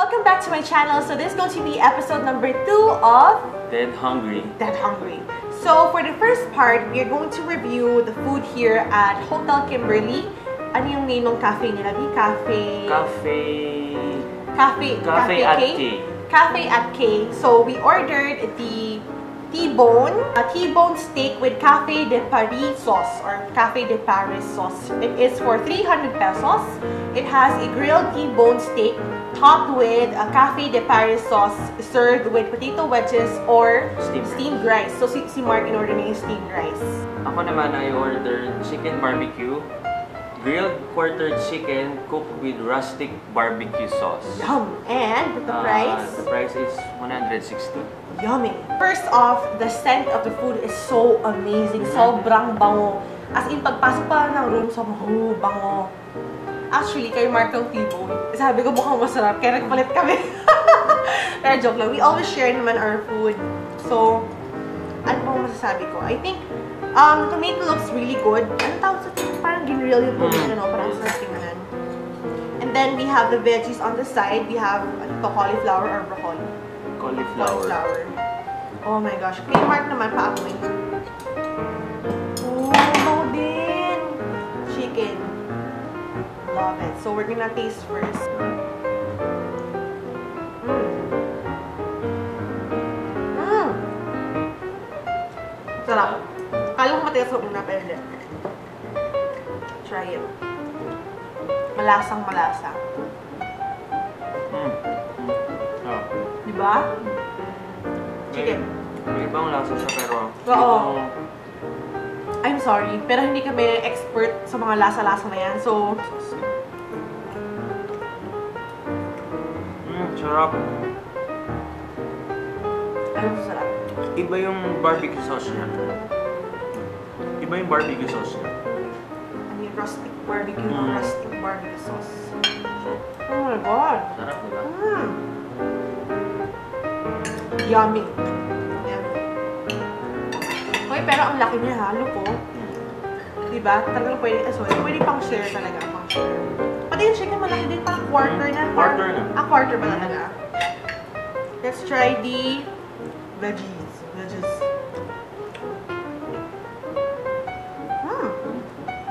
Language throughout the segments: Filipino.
Welcome back to my channel. So this is going to be episode number 2 of Dead Hungry. Dead Hungry. So for the first part, we are going to review the food here at Hotel Kimberly. Ano yung name ng cafe nila? Cafe at K. So we ordered the T-bone, a T-bone steak with Café de Paris sauce or Café de Paris sauce. It is for 300 pesos. It has a grilled T-bone steak topped with a Café de Paris sauce served with potato wedges or steamed rice. So si Mark in-order niya yung steamed rice. Ako naman ay ordered chicken barbecue, grilled quartered chicken cooked with rustic barbecue sauce. Yum! And the price? The price is 160. Yummy! First off, the scent of the food is so amazing. Sobrang bango. As in, pagpasok pa ng room, sobrang bango. Actually, kay Mark ng T-bone, sabi ko mukhang masarap, kaya nagpalit kami. Pero joke lang, we always share naman our food. So, ano bang masasabi ko? I think, tomato looks really good. Ano tawag sa ito? Parang ginreal yung tomato, no? Parang sarap tingnan. And then, we have the veggies on the side. We have, ano to, cauliflower or broccoli? Cauliflower. Oh my gosh. Kay Mark naman, paamoy. Oh, bango din! Chicken. Love it. So, we're gonna taste first. Sarap. Kala ko matigas sa una, pero hindi. Try it. Malasang malasa. Diba? Chicken. May ibang lasa siya pero... Oo. I'm sorry, pero hindi kami expert sa mga lasa-lasa na yan. So... sarap. Anong sarap? Iba yung barbecue sauce niya. Iba yung barbecue sauce niya. Ano yung rustic barbecue? Rustic barbecue sauce. Oh my God! Sarap, diba? Yummy. Ayan. Okay, pero ang laki niya, halo po. Diba? Talagang pwede, pwede pang share talaga. Pang share. Pati yung chicken malaki din, parang quarter na. Quarter na. Quarter ba talaga? Let's try the veggies.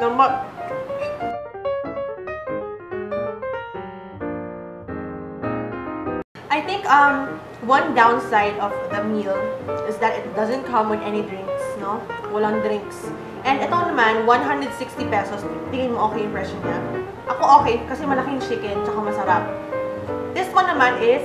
Lambot. I think one downside of the meal is that it doesn't come with any drinks, no? Walang drinks. And ito naman, 160 pesos. Tingin mo okay yung presyo niya? Ako okay, kasi malaking chicken, tsaka masarap. This one naman is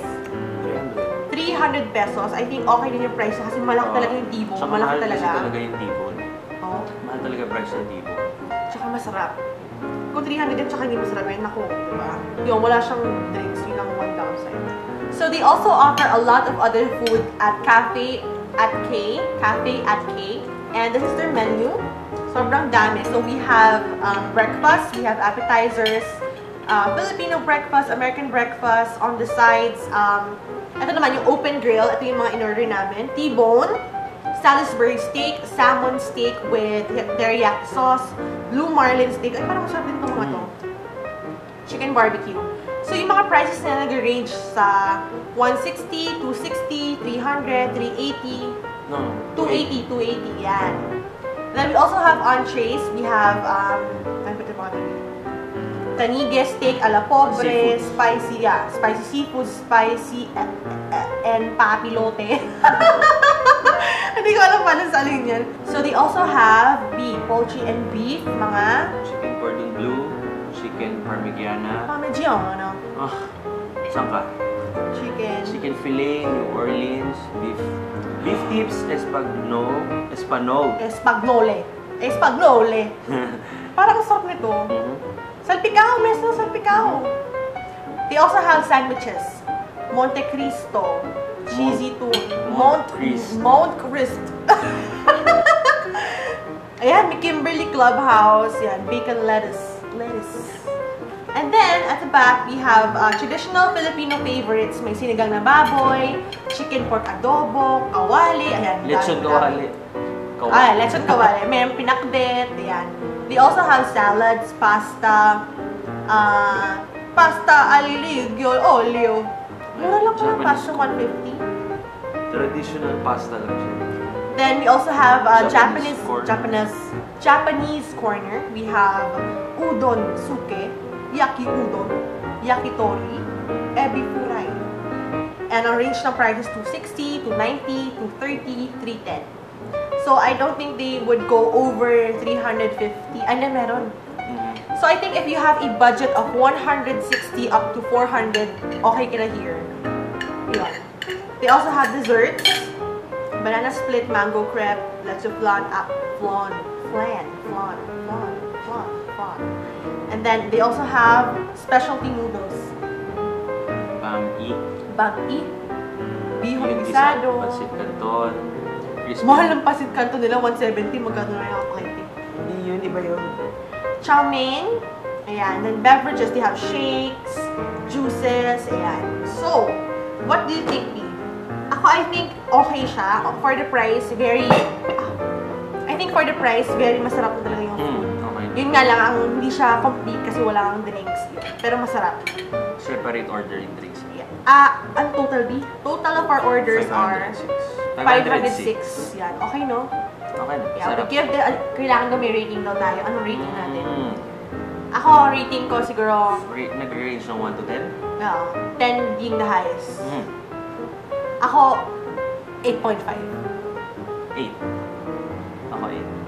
300 pesos. I think okay din yung price kasi malaki talaga yung T-bone. Malaki talaga. Mahal talaga yung T-bone. Oo. Mahal talaga price ng T-bone. Tsaka masarap. Kung 300 din, tsaka hindi masarap yun. Naku, diba? Yung wala siyang drinks. Yun ang one downside. So, they also offer a lot of other food at Café at K. And this is their menu. Sobrang dami. So, we have breakfast. We have appetizers. Filipino breakfast, American breakfast. On the sides, ito naman yung open grill. Ito yung mga in-order namin. T-bone, Salisbury steak, salmon steak with teriyaki sauce, blue marlin steak. Ay, parang masarap din itong mga to. Chicken barbecue. So, yung mga prices na nag-range sa 160, 260, 300, 380, 280, yan. Then, we also have entrees. We have, ano ba ito mga Tanige steak a la pobre, spicy seafood, spicy and papilote. Hindi ko alam paano sa alin yan. So, they also have beef, poultry and beef, mga... Chicken cordon bleu, chicken parmigiana. Parmigiana. Saan ka? Chicken filet, New Orleans, beef tips, espagnole. Parang sarap nito. Salpicao, meron ng salpicao. They also have sandwiches. Monte Cristo, cheesy tune, Mont Cristo. Ayan, may Kimberly Clubhouse. Yan, bacon lettuce. And then, at the back, we have traditional Filipino favorites. May sinigang na baboy, chicken pork adobo, kawali. Ayan, lechon kawali. Lechon kawali. May pinakbet. Ayan. They also have salads, pasta, pasta aliligyo, olio, Mura lang po yung Japanese pasta, 150. Traditional pasta lang siya. Then we also have Japanese Japanese corner. We have udon suke, yaki udon, yakitori, ebi furai. And our range ng price is 260, 290, 230, 310. So I don't think they would go over 350. Ano meron? So I think if you have a budget of 160 up to 400, okay ka na here. Yun. They also have desserts. Banana split, mango crepe, leche flan, flan. And then they also have specialty noodles. Bam-i. Bag-i, bihon Yung gisado. Pasit Canton. Crispy. Mahal ng pasit kanto nila, 170. Magkano na yung pakitin? Hindi yun, iba yun. Chow mein. Ayan. Then beverages, they have shakes, juices. Ayan. So, what do you think, B? Ako, I think okay siya. For the price, very masarap na talaga yung food. Okay. Yun nga lang, ang hindi siya complete kasi wala kang drinks. Pero masarap. Separate ordering drinks. Yeah. Ang total, B? Total of our orders are 506. Yan. Okay, no? Okay na. Yeah, Sarap. we give kailangan daw may rating daw tayo. Anong rating natin? Ako, rating ko siguro, Nag-range ng 1 to 10? 10 being the highest. Mm. Ako, 8.5. 8. Ako 8.